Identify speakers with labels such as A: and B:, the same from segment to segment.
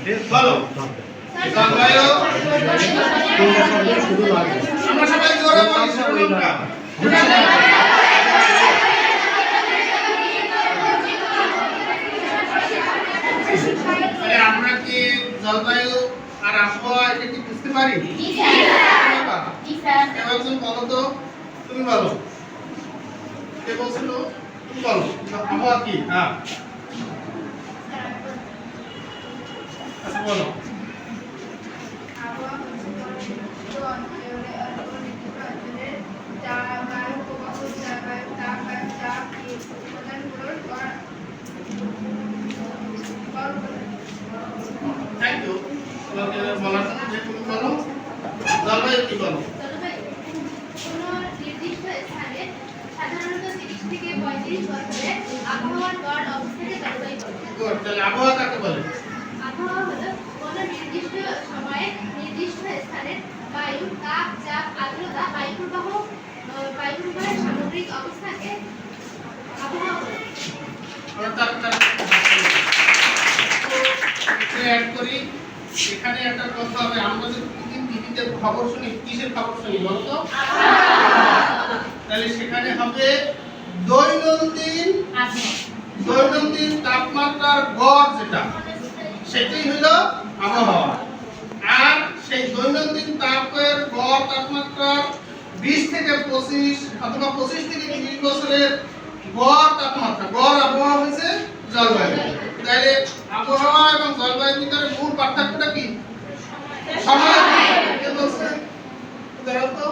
A: বলো জলবায়ু আমরা সবাই জোরে বলি শিরোনামটা আমরা কি জলবায়ু আর আবহাওয়া এটা কি বুঝতে পারি? জি স্যার। জি স্যার। একজন বলো তো, তুমি বলো। কে বলছিল? তুমি বলো। আবহাওয়া কি? হ্যাঁ। আচ্ছা বলো।
B: আবহাওয়া হচ্ছে অঞ্চলে অঞ্চলের জলবায়ু প্রবাহ জলবায়ু তাপ উপাদানগুলোর
A: থ্যাংক ইউ। তোমাকে বলার জন্য যে তুমি বলো জলবায়ু কি বলো?
B: জলবায়ু কোনো নির্দিষ্ট স্থানে সাধারণত 30 থেকে 35 বছরে আবহাওয়ার গড় অবস্থাকে জলবায়ু বলে।
A: গুড। তাহলে আবহাওয়া কাকে বলে?
B: আবহাওয়া হলো কোনো নির্দিষ্ট সময়ে নির্দিষ্ট স্থানের বায়ু, তাপ, চাপ, আর্দ্রতা, বায়ুপ্রবাহের সামগ্রিক অবস্থাকে আবহাওয়া বলে।
A: আমরা তার অ্যাড করি। এখানে একটা কথা হবে, আমরা যে প্রতিদিন টিভিতে খবর শুনি, কিসের খবর শুনি বলো তো? তাহলে সেখানে হবে দৈনন্দিন তাপমাত্রার গড় যেটা, সেটাই হলো আবহাওয়া। আর সেই দৈনন্দিন তাপের গড় তাপমাত্রা 20 থেকে 25 অথবা 25 থেকে 30 বছরের গড় তাপমাত্রা, গড় আবহাওয়া হচ্ছে জলবায়ু। তাহলে আবহাওয়া এবং জলবায়ুর ভিতরে মূল পার্থক্যটা কি? সময়। কে বলছে? দাঁড়াও তো।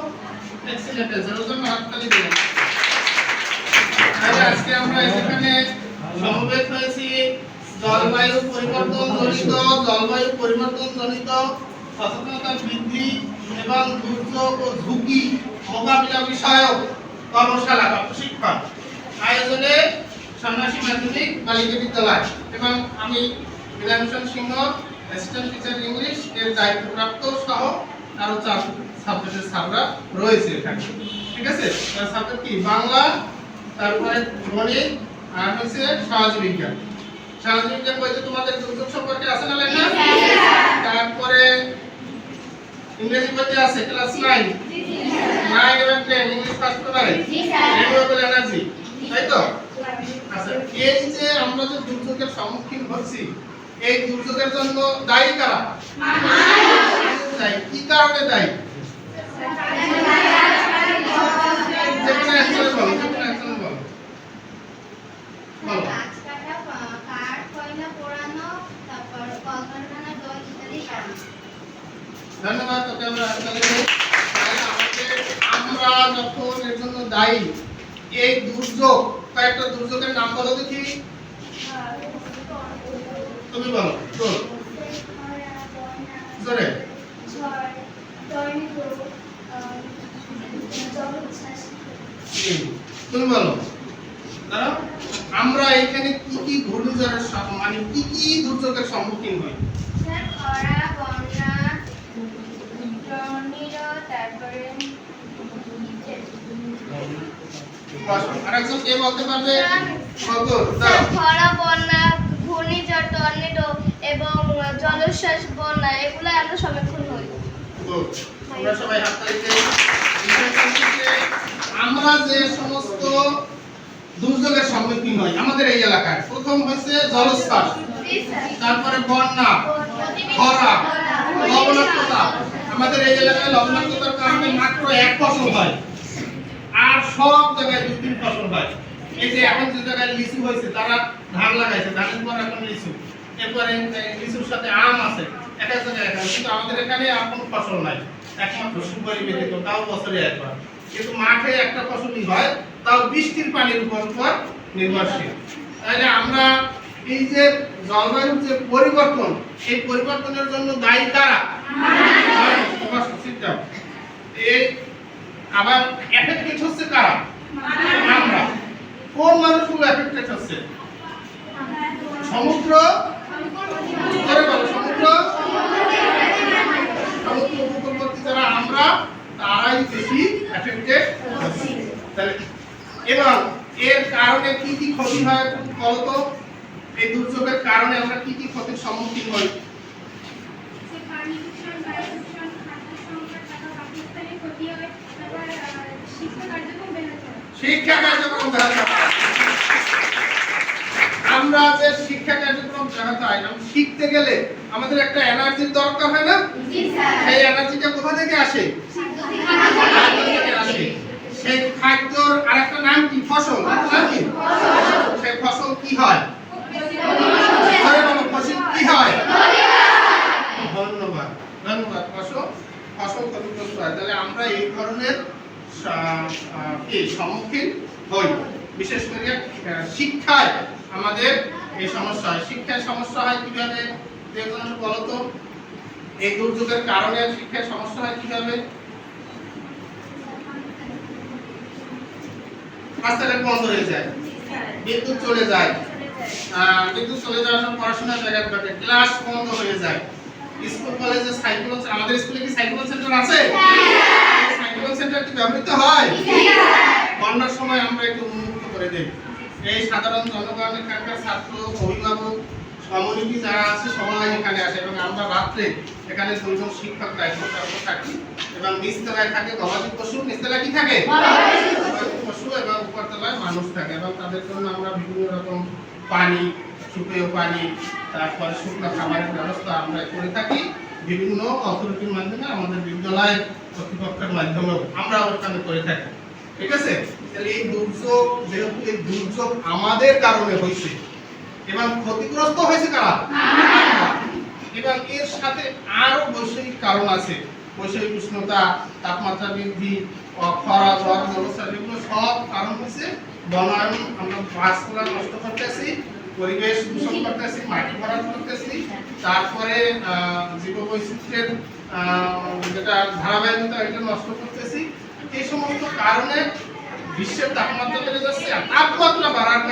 A: এক্সিলেন্ট এর জন্য হাততালি দিন। তাহলে আজকে আমরা এখানে সমবেত হয়েছি জলবায়ু পরিবর্তন জনিত সচেতনতা বৃদ্ধি এবং দুর্যোগ ও ঝুঁকি মোকাবিলা বিষয়ক কর্মশালা বা প্রশিক্ষণ আয়োজনে সন্ন্যাসী মাধ্যমিক বালিকা বিদ্যালয় এবং আমি বিধানভূষণ সিংহ অ্যাসিস্ট্যান্ট টিচার ইংলিশ এর দায়িত্বপ্রাপ্ত সহ আরো 4 সাবজেক্টের ছাত্ররা রয়েছে এখানে। ঠিক আছে? তার সাবজেক্ট কি? বাংলা, তারপরে গণিত আর হচ্ছে সমাজ বিজ্ঞান। সমাজ বিজ্ঞান বইতে তোমাদের দুর্যোগ সম্পর্কে আছে না লেখা? তারপরে ইংরেজি বইতে আছে ক্লাস 9 9 এবং 10 ইংলিশ ফার্স্ট পেপারে রিনিউয়েবল এনার্জি, তাই তো? আচ্ছা, এই যে আমরা যে দুর্যোগের সম্মুখীন হচ্ছি, এই দুর্যোগের জন্য দায়ী কারা? দায়ী কি কারণে দায়ী? যেখানে একজন বলো, যেখানে একজন বলো। বলো। ধন্যবাদ। তোকে আমরা হাততালি দেই। আমরা যখন এর জন্য দায়ী, এই দুর্যোগ, কয়েকটা দুর্যোগের নাম বলো দেখি। তুমি বলো। জোরে। তুমি বলো। দাঁড়াও। আমরা এখানে কি কি ঘূর্ণিঝড়ের মানে কি কি দুর্যোগের সম্মুখীন হই?
B: খরা, বন্যা, টর্নেডো, তারপরে
A: আরেকজন কে বলতে পারবে?
B: খরা, বন্যা, ঘূর্ণিঝড়, টর্নেডো এবং জলোচ্ছ্বাস, বন্যা এগুলো আমরা সম্মুখীন হই।
A: আমরা সবাই হাততালি দেই। আমরা যে সমস্ত দুর্যোগের সম্মুখীন হই আমাদের এই এলাকায়, প্রথম হচ্ছে জলোচ্ছ্বাস, তারপরে বন্যা, খরা, লবণাক্ততা। আমাদের এই এলাকায় লবণাক্ততার কারণে মাত্র 1 ফসল হয়, আর সব জায়গায় 2-3 ফসল হয়। এই যে এখন যে জায়গায় লিচু হয়েছে, তারা ধান লাগাইছে, ধানের পর এখন লিচু, এরপরে লিচুর সাথে আম আছে, এক এক জায়গায় এক, কিন্তু আমাদের এখানে আর কোনো ফসল নাই, একমাত্র সুপারি ব্যতীত, তাও বছরে একবার। কিন্তু মাঠে একটা ফসলই হয়, তাও বৃষ্টির পানির উপর নির্ভরশীল। তাহলে আমরা এই যে জলবায়ুর যে পরিবর্তন, এই পরিবর্তনের জন্য দায়ী কারা? এই আবার এফেক্টেড হচ্ছে কারা? আমরা। কোন মানুষগুলো এফেক্টেড হচ্ছে? সমুদ্র, সমুদ্র উপকূলবর্তী যারা আমরা, তারাই বেশি এফেক্টেড হচ্ছে। তাহলে এবং এর কারণে কি কি ক্ষতি হয় বলতো? এই দুর্যোগের কারণে আমরা কি কি ক্ষতির সম্মুখীন হই? শিক্ষা কার্যক্রম ব্যাহত হয়। আমরা যে শিক্ষা কার্যক্রম ব্যাহত হয়, শিখতে গেলে আমাদের একটা এনার্জির দরকার হয় না? সেই এনার্জিটা কোথা থেকে আসে? খাদ্য থেকে আসে। সেই খাদ্যর আরেকটা নাম কি? ফসল। নাকি সেই ফসল কি হয়? ফসল কি হয়? ধন্যবাদ ধন্যবাদ। ফসল ক্ষতিগ্রস্ত হয়। তাহলে আমরা এই ধরনের সম্মুখীন হই। বিশেষ করে শিক্ষায় আমাদের এই সমস্যা হয়। শিক্ষায় সমস্যা হয় কিভাবে? দেখুন বলতো, এই দুর্যোগের কারণে শিক্ষায় সমস্যা হয় কিভাবে? রাস্তাঘাট বন্ধ হয়ে যায়, বিদ্যুৎ চলে যায়, বিদ্যুৎ চলে যাওয়ার সময় পড়াশোনার জায়গা ঘটে, ক্লাস বন্ধ হয়ে যায়। স্কুল কলেজে সাইকেল, আমাদের স্কুলে কি সাইকেল সেন্টার আছে? সাইকেল সেন্টার কি ব্যবহৃত হয়? বন্যার সময় আমরা একটু উন্মুক্ত করে দেই। এই সাধারণ জনগণ, এখানকার ছাত্র, অভিভাবক, কমিউনিটি যারা আছে সবাই এখানে আসে এবং আমরা রাত্রে এখানে দুইজন শিক্ষক দায়িত্বপ্রাপ্ত থাকি এবং নিচতলায় থাকে গবাদি পশু। নিচতলায় কি থাকে? গবাদি পশু, এবং উপরতলায় মানুষ থাকে এবং তাদের জন্য আমরা বিভিন্ন রকম পানি, সুপেয় পানি, তারপরে শুকনো খাবারের ব্যবস্থা আমরা করে থাকি বিভিন্ন অথরিটির মাধ্যমে, আমাদের বিদ্যালয়ের কর্তৃপক্ষের মাধ্যমেও আমরা ওখানে করে থাকি। ঠিক আছে? তাহলে এই দুর্যোগ, যেহেতু এই দুর্যোগ আমাদের কারণে হয়েছে এবং ক্ষতিগ্রস্ত হয়েছে কারা? এবং এর সাথে আরো বৈশ্বিক কারণ আছে। বৈশ্বিক উষ্ণতা, তাপমাত্রা বৃদ্ধি, খরা, ঝড়, জলোচ্ছ্বাস, এগুলো সব কারণ হচ্ছে বনায়ন। আমরা গাছপালা নষ্ট করতেছি, পরিবেশ দূষণ করতেছি, মাটি ভরাট করতেছি, তারপরে জীববৈচিত্র্যের যেটা ধারাবাহিকতা এটা নষ্ট করতেছি। এই সমস্ত কারণে বিশ্বের তাপমাত্রা বেড়ে যাচ্ছে। আর তাপমাত্রা বাড়ার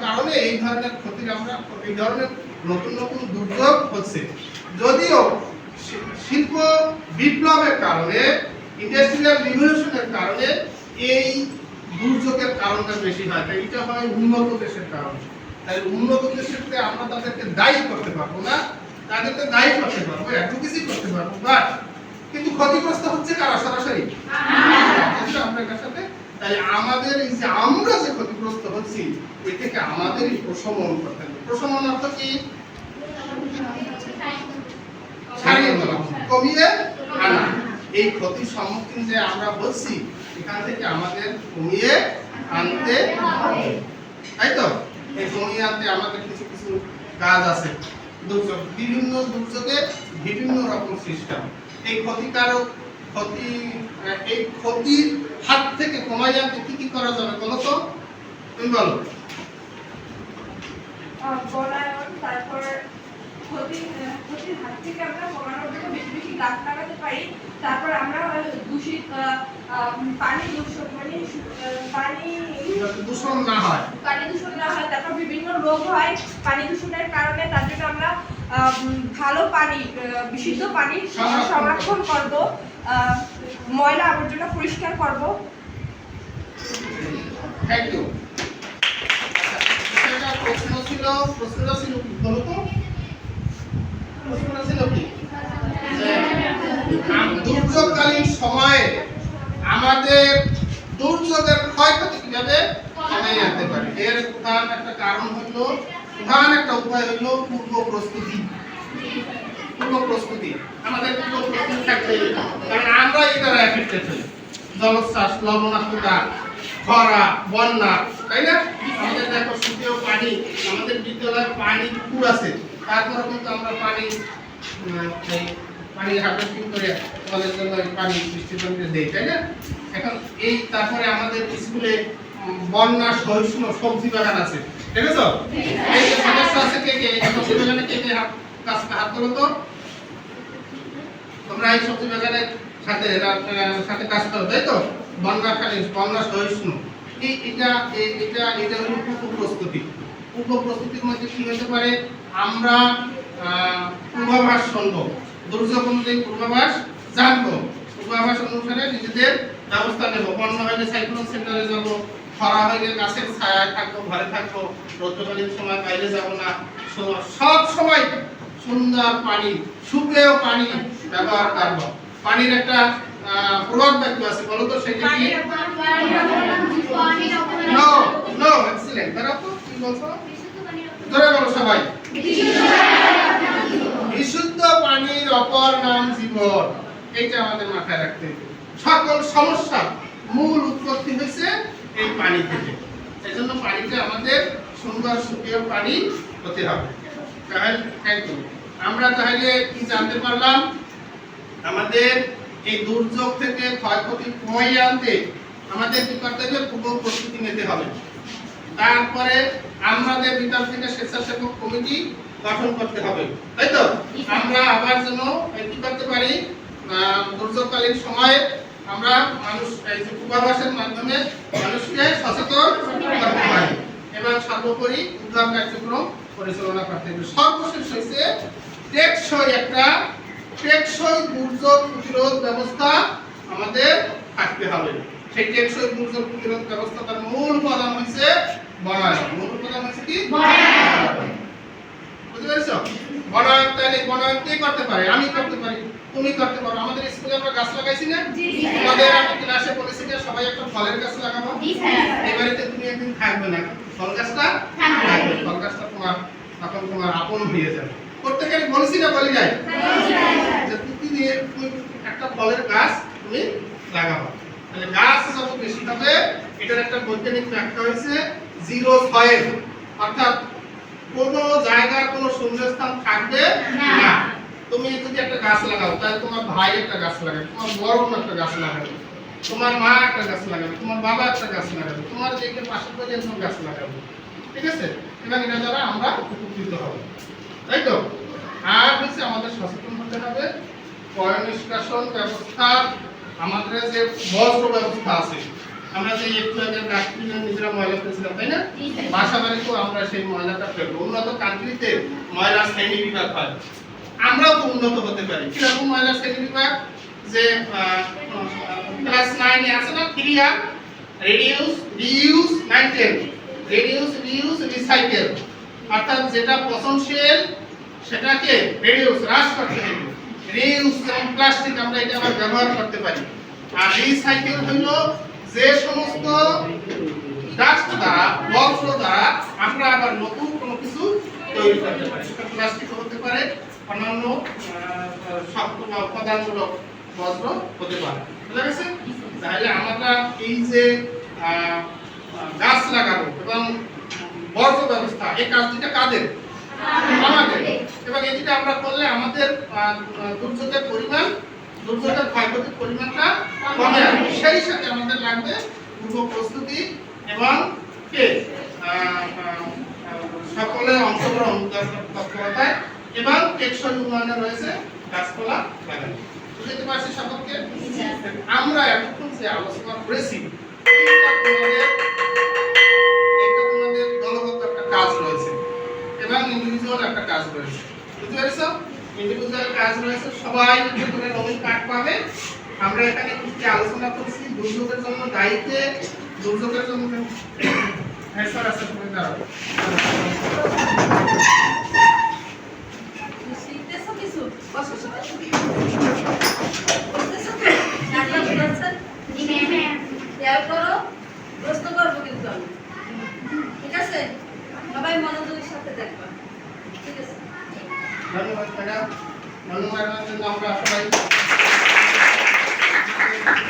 A: কারণে এই ধরনের ক্ষতি, আমরা এই ধরনের নতুন নতুন দুর্যোগ হচ্ছে। যদিও শিল্প বিপ্লবের কারণে, ইন্ডাস্ট্রিয়াল রিভলিউশনের কারণে এই দুর্যোগের কারণটা বেশি হয়। তাই এটা হয় উন্নত দেশের কারণে। তাই উন্নত দেশকে আমরা তাদেরকে দায়ী করতে পারবো না, তাদেরকে দায়ী করতে পারবো, অ্যাডভোকেসি করতে পারবো, বাট কিন্তু ক্ষতিগ্রস্ত হচ্ছে কারা? সরাসরি আমরা সাথে। তাই আমাদের এই যে আমরা যে ক্ষতিগ্রস্ত হচ্ছি, এ থেকে আমাদেরই প্রশমন করতে হবে। প্রশমন অর্থ কি? ছাড়িয়ে তোলা, কমিয়ে আনা। এই ক্ষতির সম্মুখীন যে আমরা হচ্ছি, এখান থেকে আমাদের কমিয়ে আনতে হবে, তাই তো? এই কমিয়ে আনতে আমাদের কিছু কিছু কাজ আছে। দুর্যোগ, বিভিন্ন দুর্যোগে বিভিন্ন রকম সিস্টেম। এই ক্ষতির হাত থেকে কমাই আনতে কি কি করা যাবে বলো তো? তুমি বলো।
C: বনায়ন, তারপর ক্ষতির হাত থেকে আমরা কমানোর জন্য বেশি বেশি গাছ লাগাতে পারি। তারপর আমরা দূষিত পানি
A: দূষণ না হয়,
C: তারপর বিভিন্ন রোগ হয় পানি দূষণের কারণে। তার জন্য আমরা ভালো পানি, বিশুদ্ধ পানি সংরক্ষণ করব, ময়লা আবর্জনা পরিষ্কার করব।
A: Thank you. এটা প্রশ্নটা ছিল কি বলো তো? প্রশ্নটা ছিল কি? দুর্যোগকালীন সময়ে আমাদের দুর্যোগের ক্ষয়ক্ষতি কিভাবে কমিয়ে আনতে পারি? এর প্রধান একটা কারণ হলো, প্রধান একটা উপায় হলো পূর্ব প্রস্তুতি। আমাদের পূর্ব প্রস্তুতি থাকতে হবে, কারণ আমরা এই দ্বারা এফেক্টেড হই। জলোচ্ছ্বাস, লবণাক্ততা, খরা, বন্যা, তাই না? আমাদের দেখো সুপেয় পানি, আমাদের বিদ্যালয়ে পানি পুকুর আছে, তারপরে কিন্তু আমরা পানি হারভেস্টিং করে আমাদের জন্য পানি বৃষ্টির জমিতে দেই, তাই না? এখন এই তারপরে আমাদের স্কুলে বন্যা সহিষ্ণু সবজি বাগান আছে, ঠিক আছে? এই যে সদস্য আছে কে কে সবজি বাগানে কে কে হাত তোলো তো? তোমরা এই সবজি বাগানের সাথে কাজ করো, তাই তো? বন্যা সহিষ্ণু। এটা হলো পূর্ব প্রস্তুতি। পূর্ব প্রস্তুতির মধ্যে কি হতে পারে? আমরা পূর্বাভাস শুনবো, দুর্যোগ অনুযায়ী পূর্বাভাস জানবো, পূর্বাভাস অনুসারে নিজেদের ব্যবস্থা নেব। বন্যা হলে সাইক্লোন সেন্টারে যাব, খরা হলে গাছের ছায়ায় থাকবো, ঘরে থাকবো, রৌদ্রকালীন সময় বাইরে যাব না। সব সময় সুন্দর পানি, সুপেয় পানি ব্যবহার করবো। পানির একটা প্রবাদ বাক্য আছে, বলো তো সেটা কি? No no, excellent. দাঁড়াও তো, কি বলছো? জোরে বলো সবাই। বিশুদ্ধ পানির অপর নাম জীবন। এইটা আমাদের মাথায় রাখতে হবে। সকল সমস্যার মূল উৎপত্তি হয়েছে এই পানি থেকে। এজন্য পানিটা আমাদের সুন্দর সুপেয় পানি হতে হবে। তাহলে থ্যাংক ইউ। আমরা তাহলে কি জানতে পারলাম? আমাদের এই দুর্যোগ থেকে ক্ষয়ক্ষতি কমিয়ে আনতে আমাদের কি করতে হবে? পূর্ব প্রস্তুতি নিতে হবে। তারপরে আমাদের ভিতর থেকে স্বেচ্ছাসেবক কমিটি গঠন করতে হবে, তাই তো? আমরা আবার যেন কি করতে পারি, দুর্যোগকালীন সময়ে আমরা মানুষ এই যে পূর্বাভাসের মাধ্যমে মানুষকে সচেতন করতে পারি এবং সর্বোপরি উদ্ধার কার্যক্রম পরিচালনা করতে হবে। সর্বশেষ হচ্ছে টেকসই দুর্যোগ প্রতিরোধ ব্যবস্থা আমাদের থাকতে হবে। সেই টেকসই দুর্যোগ প্রতিরোধ ব্যবস্থার মূল উপাদান হচ্ছে বনায়ন। মূল উপাদান হচ্ছে কি? বনায়ন। বুঝতে পেরেছো? বনায়ন তাহলে বনায়ন কে করতে পারে? আমি করতে পারি, তুমি করতে পারো। আমাদের স্কুলে আমরা গাছ লাগাইছি না? তোমাদের আমি ক্লাসে বলেছি যে সবাই একটা ফলের গাছ লাগাবো। এই বাড়িতে তুমি একদিন থাকবে না, ফল গাছটা থাকবে। ফল গাছটা তখন তোমার আপন হয়ে যাবে। প্রত্যেকের বলেছি না, বলি যায় যে তুমি একটা ফলের গাছ তুমি লাগাবো। তাহলে গাছ যত বেশি হবে, এটার একটা বৈজ্ঞানিক ব্যাখ্যা হয়েছে জিরো সয়েল, অর্থাৎ কোনো জায়গার কোনো শূন্যস্থান থাকবে না। তুমি যদি একটা গাছ লাগাও, তাহলে তোমার ভাই একটা গাছ লাগাবে, তোমার বড় একটা গাছ লাগাবে, তোমার মা একটা গাছ লাগাবে, তোমার বাবা একটা গাছ লাগাবে, তোমার দেখে পাশের বাড়ি একজন গাছ লাগাবে। ঠিক আছে? এবং এটা দ্বারা আমরা উপকৃত হব, তাই তো? আর হচ্ছে আমাদের সচেতন হতে হবে। পয় নিষ্কাশন ব্যবস্থা, আমাদের যে বজ্র ব্যবস্থা আছে, আমরা যে একটু আগে ডাস্টবিনে নিজেরা ময়লা ফেলছিলাম, তাই না? বাসা বাড়িতেও আমরা সেই ময়লাটা ফেলবো। উন্নত কান্ট্রিতে ময়লা শ্রেণী বিভাগ হয়, আমরাও তো উন্নত হতে পারি। কিরকম ময়লা শ্রেণী বিভাগ? যে ক্লাস 9 এ আছে না, 3R, reduce, reuse, maintain. Reduce, reuse, recycle. অর্থাৎ যেটা পচনশীল সেটাকে রিডিউস, হ্রাস করতে হবে। রিইউজ, যেমন প্লাস্টিক, আমরা এটা আবার ব্যবহার করতে পারি। আর রিসাইকেল হলো যে সমস্ত ডাস্ট দ্বারা, বজ্র দ্বারা আমরা আবার নতুন কোনো কিছু তৈরি করতে পারি। সেটা প্লাস্টিক হতে পারে, অন্যান্য শক্ত বা উপাদানমূলক বজ্র হতে পারে। বুঝা গেছে? তাহলে আমরা এই যে গাছ লাগাবো এবং বর্জ্য ব্যবস্থা, এই কাজ দুটা কাদের? আমাদের। এবং এই দুটা আমরা করলে আমাদের দুর্যোগের পরিমাণ, দুর্যোগের ক্ষয়ক্ষতির পরিমাণটা কমে আসবে। সেই সাথে আমাদের লাগবে পূর্ব প্রস্তুতি এবং সকলে অংশগ্রহণ তৎপরতায় এবং টেকসই উন্নয়নে রয়েছে গাছপালা লাগানো। বুঝতে পারছি সকলকে? আমরা এতক্ষণ যে আলোচনা করেছি, তোমাদের দলগত একটা কাজ রয়েছে এবং ইন্ডিভিজুয়াল একটা কাজ রয়েছে। বুঝতে পেরেছো? ইন্ডিভিজুয়াল কাজ রয়েছে, সবাই যে করে রঙিন কার্ড পাবে। আমরা এখানে কি আলোচনা করছি? দুর্যোগের জন্য দায়িত্বে, দুর্যোগের জন্য হ্যাঁ স্যার আছে, তুমি দাঁড়াও।
C: শিখতেছো কিছু? বসো বসো। খেয়াল করো, প্রশ্ন করবো কিন্তু আমি। ঠিক আছে? সবাই মনোযোগের সাথে দেখবা। ঠিক আছে?
A: ধন্যবাদ ম্যাডাম। ধন্যবাদ জন্য আমরা সবাই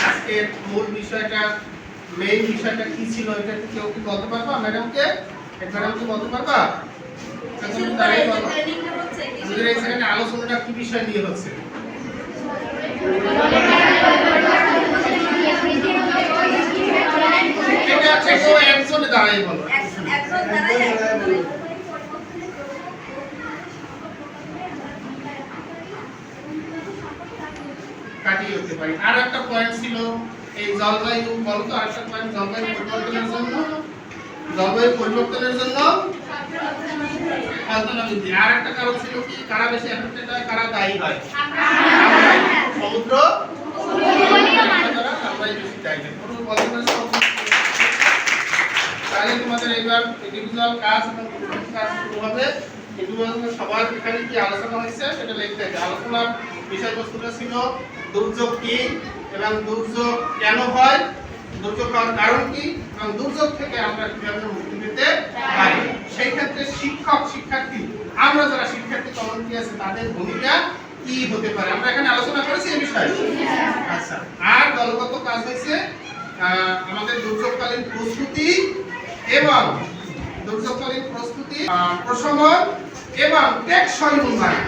A: আজকের মূল বিষয়টা, মেইন বিষয়টা কি ছিল, এটা কেউ কি বলতে পারবা ম্যাডামকে? একবার আমাকে বলতে পারবা? আমাদের এখানে আলোচনাটা কি বিষয় নিয়ে হচ্ছে? এটা আছে তো একজনে দাঁড়াই বলো।
C: একজন দাঁড়ায়,
A: কাটিয়ে উঠতে পারি। আর একটা পয়েন্ট ছিল এই জলবায়ু, বলো তো আরেকটা পয়েন্ট, জলবায়ু পরিবর্তনের জন্য, জলবায়ু পরিবর্তনের জন্য আলোচনা বৃদ্ধি। আর একটা কারণ ছিল কি, কারা বেশি এফেক্টেড হয়, কারা দায়ী হয়? সমুদ্র আমরাই বেশি দায়ী হয়। তাহলে তোমাদের এবার ইন্ডিভিজুয়াল কাজ এবং গ্রুপ কাজ শুরু হবে। ইন্ডিভিজুয়াল সবার এখানে কি আলোচনা হয়েছে সেটা লিখতে হবে। আলোচনার বিষয়বস্তুটা ছিল দুর্যোগ কি, এবং দুর্যোগ কেন হয়, দুর্যোগ হওয়ার কারণ কি, এবং দুর্যোগ থেকে আমরা কিভাবে মুক্তি পেতে পারি। সেই ক্ষেত্রে শিক্ষক শিক্ষার্থী, আমরা যারা শিক্ষার্থী কমিউনিটি আছে তাদের ভূমিকা কি হতে পারে, আমরা এখানে আলোচনা করেছি এই বিষয়ে। আচ্ছা, আর দলগত কাজ হয়েছে আমাদের দুর্যোগকালীন প্রস্তুতি এবং প্রশমন এবং টেকসই উন্নয়ন,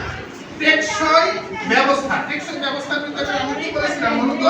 A: টেকসই ব্যবস্থার ভিতরে আমরা কি করেছিলাম মূলত